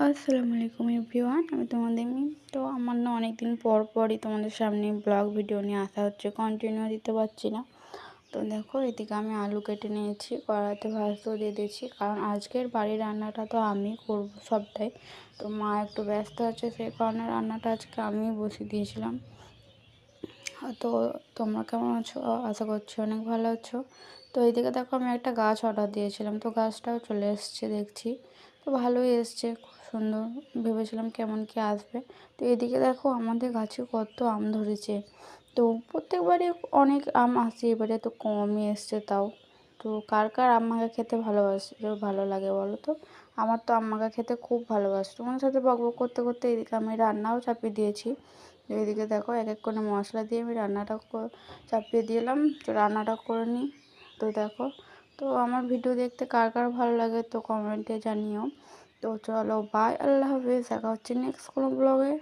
আসসালামু আলাইকুম এভরিওয়ান, আমি তোমাদের মিম। তো আমার না অনেক দিন পরই তোমাদের সামনে ব্লগ ভিডিও নিয়ে আসা হচ্ছে, কন্টিনিউ দিতে পারছি না। তো দেখো, এদিকে আমি আলু কেটে নিয়েছি, কড়াইতে ভাজতেও দিয়ে দিয়েছি, কারণ আজকের বাড়ির রান্নাটা তো আমি করব সবটাই। তো মা একটু ব্যস্ত আছে, সেই কারণে রান্নাটা আজকে আমিই বসিয়ে দিয়েছিলাম। তো তোমরা কেমন আছো? আশা করছি অনেক ভালো আছো। তো এইদিকে দেখো, আমি একটা গাছ অর্ডার দিয়েছিলাম, তো গাছটাও চলে এসছে দেখছি। তো ভালোই এসছে, খুব সুন্দর। ভেবেছিলাম কেমন কি আসবে। তো এদিকে দেখো, আমাদের গাছে কত আম ধরেছে। তো প্রত্যেকবারই অনেক আম আসে, এবারে তো কমই এসছে তাও। তো কার কার আম মাখা খেতে ভালো লাগে বলো তো? আমার তো আম মাখা খেতে খুব ভালোবাসি। তোমার সাথে বকবক করতে করতে এদিকে আমি রান্নাও চাপিয়ে দিয়েছি। এদিকে দেখো, এক এক করে মশলা দিয়ে আমি রান্নাটা চাপিয়ে দিলাম, তো রান্নাটা করে নিই। তো দেখো, তো আমার ভিডিও দেখতে কার কার ভালো লাগে তো কমেন্টে জানিও। তো চলো, বাই, আল্লাহ হাফেজ, দেখা হচ্ছে নেক্সট কোনো ব্লগে।